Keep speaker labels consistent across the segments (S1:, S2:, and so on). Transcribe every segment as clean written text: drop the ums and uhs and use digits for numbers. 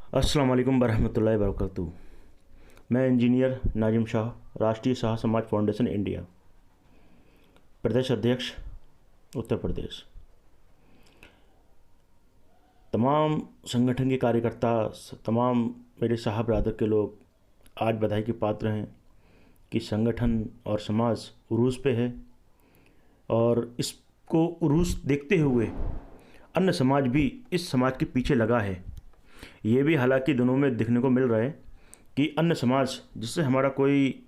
S1: अस्सलाम वालेकुम वरहमतुल्लाहि वबरकातुहू। मैं इंजीनियर नाजिम शाह, राष्ट्रीय शाह समाज फाउंडेशन इंडिया, प्रदेश अध्यक्ष उत्तर प्रदेश। तमाम संगठन के कार्यकर्ता, तमाम मेरे शाह ब्रादर के लोग आज बधाई के पात्र हैं कि संगठन और समाज उरूज़ पे है, और इसको उरूज़ देखते हुए अन्य समाज भी इस समाज के पीछे लगा है। ये भी हालांकि दोनों में देखने को मिल रहा है कि अन्य समाज जिससे हमारा कोई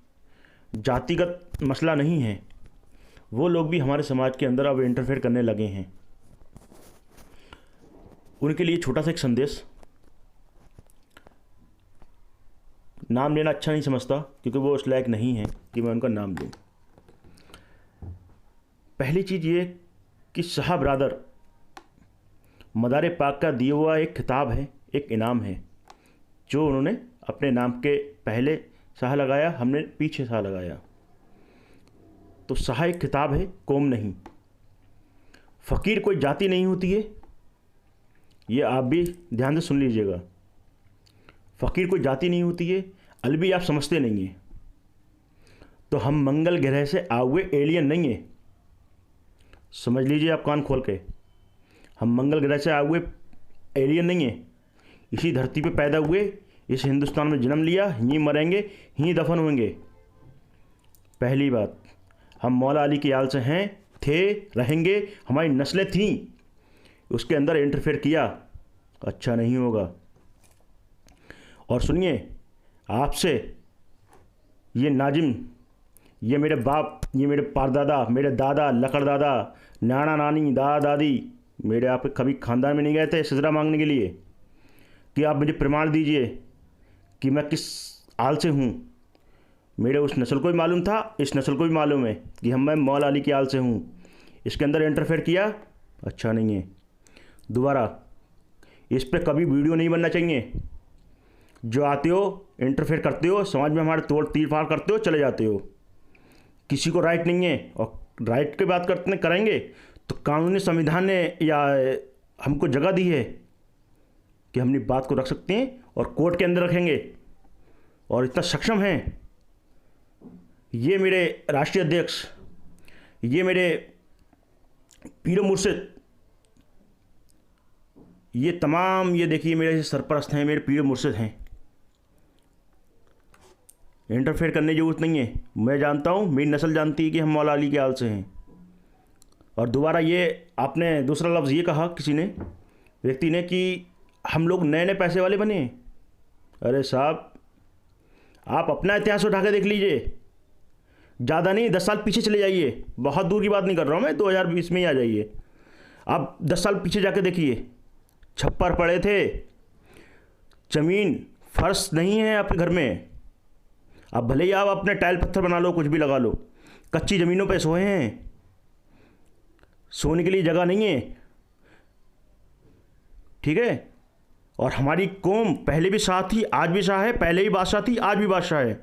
S1: जातिगत मसला नहीं है, वो लोग भी हमारे समाज के अंदर अब इंटरफेयर करने लगे हैं। उनके लिए छोटा सा एक संदेश, नाम लेना अच्छा नहीं समझता क्योंकि वो उस लायक नहीं है कि मैं उनका नाम लूँ। पहली चीज़ ये कि शाह ब्रादर मदार पाक का दिया हुआ एक खिताब है, एक इनाम है, जो उन्होंने अपने नाम के पहले शाह लगाया, हमने पीछे शाह लगाया। तो शाह एक खिताब है, कौम नहीं। फ़कीर कोई जाति नहीं होती है, ये आप भी ध्यान से सुन लीजिएगा। फ़कीर कोई जाति नहीं होती है, अलवी आप समझते नहीं हैं। तो हम मंगल ग्रह से आए हुए एलियन नहीं है, समझ लीजिए आप कान खोल के। हम मंगल ग्रह से आए हुए एलियन नहीं है, इसी धरती पे पैदा हुए, इस हिंदुस्तान में जन्म लिया, यहीं मरेंगे, यहीं दफन होंगे। पहली बात, हम मौला अली की आल से हैं, थे, रहेंगे, हमारी नस्लें थीं। उसके अंदर इंटरफेयर किया, अच्छा नहीं होगा। और सुनिए, आपसे ये नाजिम, ये मेरे बाप, ये मेरे परदादा, मेरे दादा, लकड़ दादा, नाना नानी, दादा दादी, मेरे आपके कभी खानदान में नहीं गए थे सजरा मांगने के लिए कि आप मुझे प्रमाण दीजिए कि मैं किस आल से हूँ। मेरे उस नस्ल को भी मालूम था, इस नस्ल को भी मालूम है कि मैं मौला अली की आल से हूँ। इसके अंदर इंटरफेयर किया, अच्छा नहीं है। दोबारा इस पे कभी वीडियो नहीं बनना चाहिए। जो आते हो, इंटरफेयर करते हो, समाज में हमारे तोड़ तीर फाड़ करते हो, चले जाते हो। किसी को राइट नहीं है। और राइट की बात करेंगे तो कानूनी संविधान ने या हमको जगह दी है कि हम अपनी बात को रख सकते हैं और कोर्ट के अंदर रखेंगे, और इतना सक्षम हैं। ये मेरे राष्ट्रीय अध्यक्ष, ये मेरे पीर मुर्शिद, ये तमाम, ये देखिए मेरे सरपरस्त हैं, मेरे पीर मुर्शिद हैं। इंटरफेयर करने की जरूरत नहीं है। मैं जानता हूँ, मेरी नस्ल जानती है कि हम मौला अली के आल से हैं। और दोबारा ये आपने दूसरा लफ्ज़ ये कहा किसी ने, व्यक्ति ने, कि हम लोग नए नए पैसे वाले बने। अरे साहब, आप अपना इतिहास उठा के देख लीजिए। ज़्यादा नहीं, 10 साल पीछे चले जाइए। बहुत दूर की बात नहीं कर रहा हूँ मैं, 2020 में ही आ जाइए। आप 10 साल पीछे जाके देखिए, छप्पर पड़े थे, ज़मीन फर्श नहीं है आपके घर में। अब भले ही आप अपने टाइल पत्थर बना लो, कुछ भी लगा लो, कच्ची ज़मीनों पे सोए हैं। सोने के लिए जगह नहीं है, ठीक है। और हमारी कौम पहले भी शाह थी, आज भी शाह है, पहले भी बादशाह थी, आज भी बादशाह है।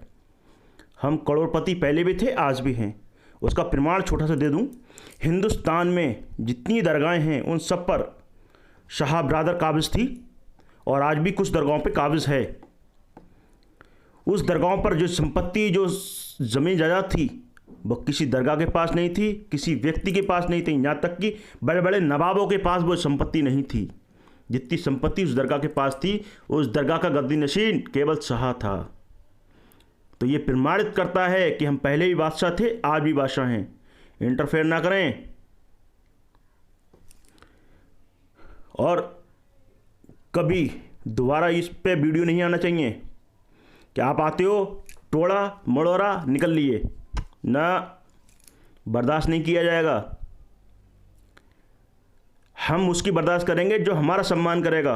S1: हम करोड़पति पहले भी थे, आज भी हैं। उसका प्रमाण छोटा सा दे दूं, हिंदुस्तान में जितनी दरगाहें हैं उन सब पर शाह ब्रादर काबिज थी, और आज भी कुछ दरगाहों पे काबिज है। उस दरगाहों पर जो संपत्ति, जो ज़मीन जायदाद थी, वो किसी दरगाह के पास नहीं थी, किसी व्यक्ति के पास नहीं थी। यहाँ तक कि बड़े बड़े नवाबों के पास वो संपत्ति नहीं थी। जितनी संपत्ति उस दरगाह के पास थी, उस दरगाह का गद्दी नशीन केवल शाह था। तो ये प्रमाणित करता है कि हम पहले भी बादशाह थे, आज भी बादशाह हैं। इंटरफेयर ना करें। और कभी दोबारा इस पे वीडियो नहीं आना चाहिए कि आप आते हो, टोड़ा मड़ोरा निकल लिए ना, बर्दाश्त नहीं किया जाएगा। हम उसकी बर्दाश्त करेंगे जो हमारा सम्मान करेगा।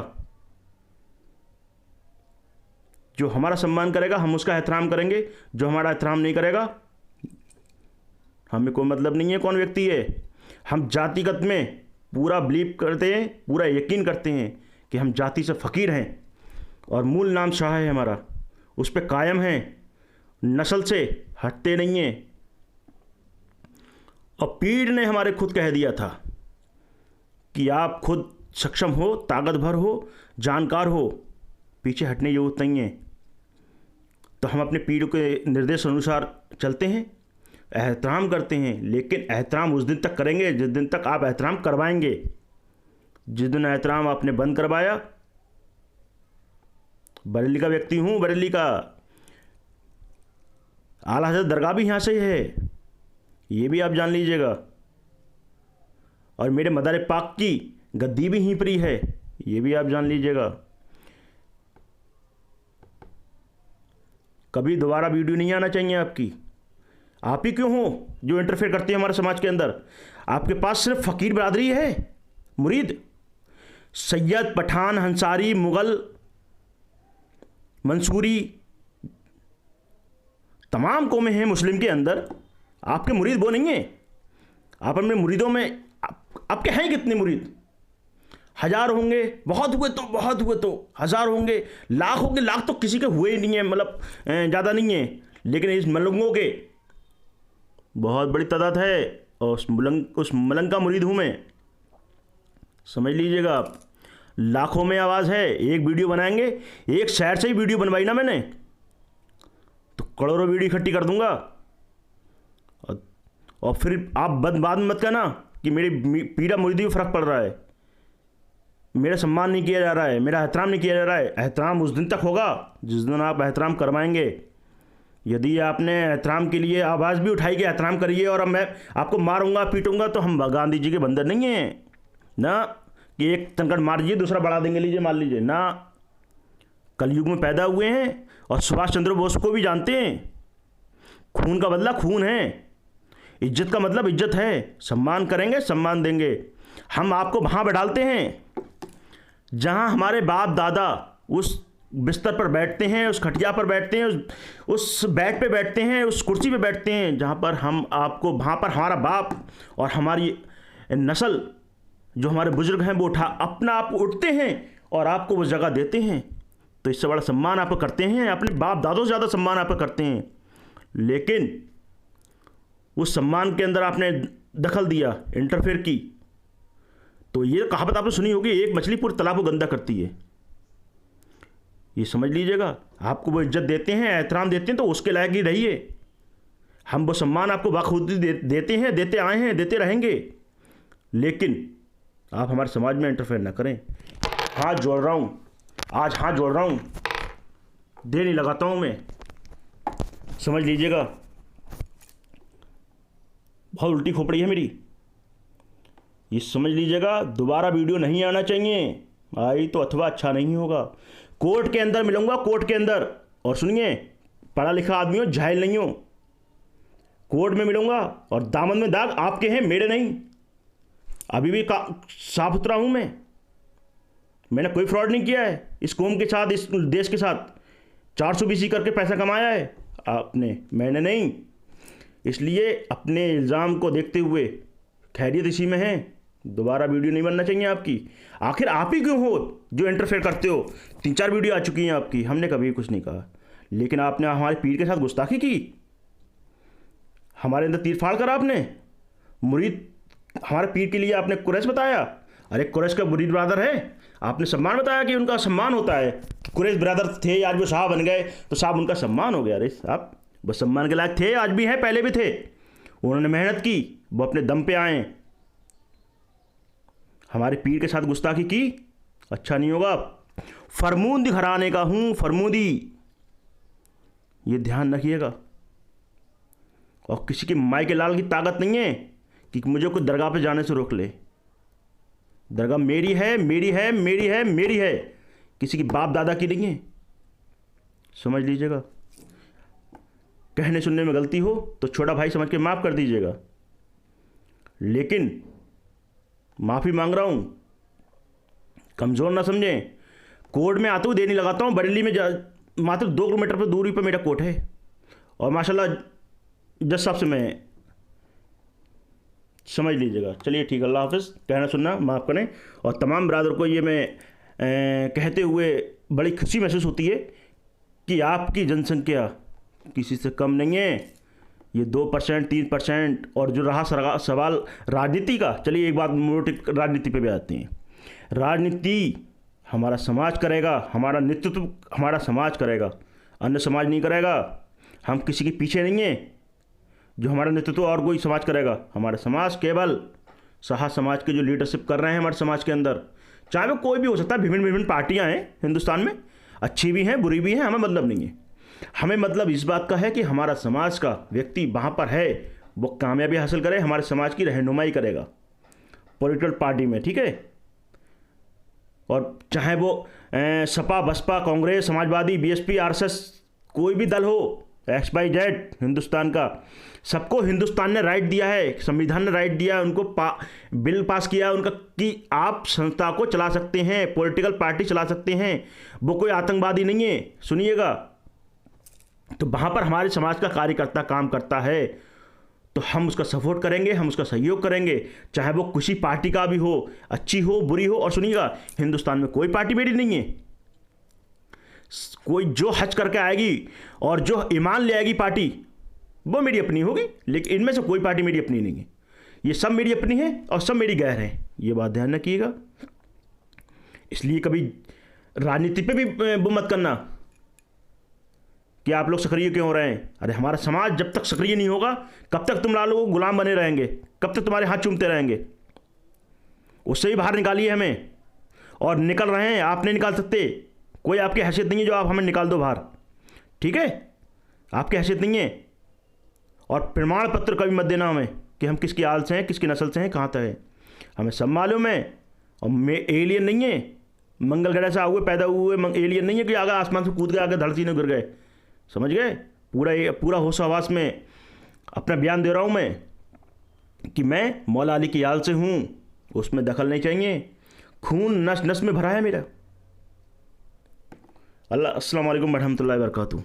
S1: जो हमारा सम्मान करेगा हम उसका एहतराम करेंगे, जो हमारा एहतराम नहीं करेगा, हमें कोई मतलब नहीं है कौन व्यक्ति है। हम जातिगत में पूरा बिलीव करते हैं, पूरा यकीन करते हैं कि हम जाति से फ़कीर हैं, और मूल नाम शाह है हमारा, उस पर कायम हैं, नस्ल से हटते नहीं हैं। और पीर ने हमारे खुद कह दिया था कि आप खुद सक्षम हो, ताकतवर हो, जानकार हो, पीछे हटने की जरूरत नहीं है। तो हम अपने पीर के निर्देश अनुसार चलते हैं, एहतराम करते हैं, लेकिन एहतराम उस दिन तक करेंगे जिस दिन तक आप एहतराम करवाएंगे। जिस दिन एहतराम आपने बंद करवाया, बरेली का व्यक्ति हूँ, बरेली का, आला हज़रत दरगाह भी यहाँ से ही है, ये भी आप जान लीजिएगा, और मेरे मदार पाक की गद्दी भी यहीं पर ही है, ये भी आप जान लीजिएगा। कभी दोबारा वीडियो नहीं आना चाहिए आपकी। आप ही क्यों हो जो इंटरफेयर करते हैं हमारे समाज के अंदर? आपके पास सिर्फ फ़कीर बरादरी है, मुरीद, सैयद, पठान, हंसारी, मुग़ल, मंसूरी, तमाम कौमें हैं मुस्लिम के अंदर। आपके मुरीद वो नहीं हैं। आप अपने मुरीदों में आपके हैं कितने मुरीद? 1000 होंगे, बहुत हुए तो 1000 होंगे, लाख होंगे, लाख तो किसी के हुए ही नहीं है, मतलब ज़्यादा नहीं है। लेकिन इस मलंगों के बहुत बड़ी तादाद है, और उस मलंग का मुरीद हूँ मैं, समझ लीजिएगा आप। लाखों में आवाज़ है। एक वीडियो बनाएंगे, एक शहर से ही वीडियो बनवाई ना मैंने, तो करोड़ों वीडियो इकट्ठी कर दूंगा। और फिर आप बाद में मत कहना कि मेरी पीड़ा मुरीदी में फ़र्क पड़ रहा है, मेरा सम्मान नहीं किया जा रहा है, मेरा एहतराम नहीं किया जा रहा है। एहतराम उस दिन तक होगा जिस दिन आप एहतराम करवाएंगे। यदि आपने एहतराम के लिए आवाज़ भी उठाई कि एहतराम करिए और अब मैं आपको मारूंगा पीटूंगा, तो हम गांधी जी के बंदर नहीं हैं ना, कि एक तनकड़ मार दीजिए दूसरा बढ़ा देंगे, लीजिए मार लीजिए ना। कलयुग में पैदा हुए हैं, और सुभाष चंद्र बोस को भी जानते हैं। खून का बदला खून है, इज्जत का मतलब इज्जत है। सम्मान करेंगे, सम्मान देंगे। हम आपको वहाँ बैठालते हैं जहाँ हमारे बाप दादा उस बिस्तर पर बैठते हैं, उस खटिया पर बैठते हैं, उस बेड पे बैठते हैं, उस कुर्सी पे बैठते हैं, जहाँ पर हम आपको, वहाँ पर हमारा बाप और हमारी नस्ल, जो हमारे बुजुर्ग हैं, वो अपना आप उठते हैं और आपको वो जगह देते हैं। तो इससे बड़ा सम्मान आप करते हैं, अपने बाप दादों से ज़्यादा सम्मान आप करते हैं। लेकिन उस सम्मान के अंदर आपने दखल दिया, इंटरफेयर की, तो ये कहावत आपने सुनी होगी, एक मछली पूरे तालाब को गंदा करती है। ये समझ लीजिएगा। आपको वो इज्जत देते हैं, एहतराम देते हैं, तो उसके लायक ही रहिए। हम वो सम्मान आपको बाखुदी देते हैं, देते आए हैं, देते रहेंगे। लेकिन आप हमारे समाज में इंटरफेयर ना करें। हाथ जोड़ रहा हूँ, आज हाथ जोड़ रहा हूँ, देर नहीं लगाता हूँ मैं, समझ लीजिएगा। बहुत उल्टी खोपड़ी है मेरी, ये समझ लीजिएगा। दोबारा वीडियो नहीं आना चाहिए, आई तो अथवा अच्छा नहीं होगा। कोर्ट के अंदर मिलूंगा, कोर्ट के अंदर। और सुनिए, पढ़ा लिखा आदमी हो, जाहिल नहीं हो। कोर्ट में मिलूंगा, और दामन में दाग आपके हैं, मेरे नहीं। अभी भी साफ सुथरा हूँ मैंने कोई फ्रॉड नहीं किया है इस कौम के साथ, इस देश के साथ। 400 BC करके पैसा कमाया है आपने, मैंने नहीं। इसलिए अपने इल्ज़ाम को देखते हुए खैरियत इसी में है। दोबारा वीडियो नहीं बनना चाहिए आपकी। आखिर आप ही क्यों हो जो इंटरफेयर करते हो? 3-4 वीडियो आ चुकी हैं आपकी, हमने कभी कुछ नहीं कहा, लेकिन आपने हमारे पीर के साथ गुस्ताखी की, हमारे अंदर तीर फाड़ कर आपने मुरीद, हमारे पीर के लिए आपने कुरैश बताया। अरे कुरैश का मुरीद ब्रदर है, आपने सम्मान बताया कि उनका सम्मान होता है। कुरैश ब्रदर थे, आज वो साहब बन गए, तो साहब उनका सम्मान हो गया। अरे साहब वो सम्मान के लायक थे, आज भी हैं, पहले भी थे। उन्होंने मेहनत की, वो अपने दम पे आए। हमारे पीर के साथ गुस्ताखी की, अच्छा नहीं होगा। फरमूदी घराने का हूँ, फरमूदी, ये ध्यान रखिएगा। और किसी के माई के लाल की ताकत नहीं है कि मुझे कोई दरगाह पे जाने से रोक ले। दरगाह मेरी है, मेरी है, मेरी है, मेरी है, किसी की बाप दादा की नहीं है, समझ लीजिएगा। कहने सुनने में गलती हो तो छोटा भाई समझ के माफ़ कर दीजिएगा, लेकिन माफ़ी मांग रहा हूँ, कमज़ोर ना समझें। कोर्ट में आते हुए देर नहीं लगाता हूँ। बरेली में मात्र 2 किलोमीटर पर दूरी पर मेरा कोर्ट है, और माशाल्लाह जज साहब से मैं, समझ लीजिएगा। चलिए ठीक है, अल्लाह हाफ़िज़। कहना सुनना माफ़ करें। और तमाम ब्रादर को ये मैं कहते हुए बड़ी खुशी महसूस होती है कि आपकी जनसंख्या किसी से कम नहीं है। ये 2%, 3%, और जो रहा सवाल राजनीति का, चलिए एक बात मोटी राजनीति पे भी आते हैं। राजनीति हमारा समाज करेगा, हमारा नेतृत्व हमारा समाज करेगा, अन्य समाज नहीं करेगा। हम किसी के पीछे नहीं हैं जो हमारा नेतृत्व और कोई समाज करेगा। हमारा समाज केवल साहा समाज के जो लीडरशिप कर रहे हैं हमारे समाज के अंदर, चाहे वो कोई भी हो सकता है, विभिन्न विभिन्न पार्टियां हैं हिंदुस्तान में, अच्छी भी हैं बुरी भी हैं, हमें मतलब नहीं है। हमें मतलब इस बात का है कि हमारा समाज का व्यक्ति वहाँ पर है, वो कामयाबी हासिल करे, हमारे समाज की रहनुमाई करेगा पॉलिटिकल पार्टी में, ठीक है। और चाहे वो सपा, बसपा, कांग्रेस, समाजवादी, बीएसपी, आरएसएस, कोई भी दल हो, XYZ हिंदुस्तान का, सबको हिंदुस्तान ने राइट दिया है, संविधान ने राइट दिया है उनको, बिल पास किया है उनका कि आप संस्था को चला सकते हैं, पॉलिटिकल पार्टी चला सकते हैं, वो कोई आतंकवादी नहीं है। सुनिएगा, तो वहाँ पर हमारे समाज का कार्यकर्ता काम करता है तो हम उसका सपोर्ट करेंगे, हम उसका सहयोग करेंगे, चाहे वो किसी पार्टी का भी हो, अच्छी हो बुरी हो। और सुनिएगा, हिंदुस्तान में कोई पार्टी मेरी नहीं है, कोई जो हज करके आएगी और जो ईमान ले आएगी पार्टी, वो मेरी अपनी होगी, लेकिन इनमें से कोई पार्टी मेरी अपनी नहीं है। ये सब मेरी अपनी है और सब मेरी गैर है, ये बात ध्यान रखिएगा। इसलिए कभी राजनीति पे भी वो मत करना कि आप लोग सक्रिय क्यों हो रहे हैं। अरे हमारा समाज जब तक सक्रिय नहीं होगा, कब तक तुम लोग गुलाम बने रहेंगे, कब तक तुम्हारे हाथ चूमते रहेंगे। उससे ही बाहर निकालिए हमें, और निकल रहे हैं, आप नहीं निकाल सकते, कोई आपकी हैसियत नहीं है जो आप हमें निकाल दो बाहर, ठीक है, आपकी हैसियत नहीं है। और प्रमाण पत्र कभी मत देना हमें कि हम किसकी आल से हैं, किसकी नस्ल से हैं, कहाँ तक है, हमें सब मालूम है। और मैं एलियन नहीं है, मंगल ग्रह से हुए पैदा हुए एलियन नहीं है कि आगे आसमान से कूद के आगे धरती में गिर गए, समझ गए। पूरा होश हवास में अपना बयान दे रहा हूँ मैं कि मैं मौला अली की आल से हूँ, उसमें दखल नहीं चाहिए, खून नस नस में भरा है मेरा। अस्सलाम वालेकुम रहमतुल्लाहि व बरकातुहू।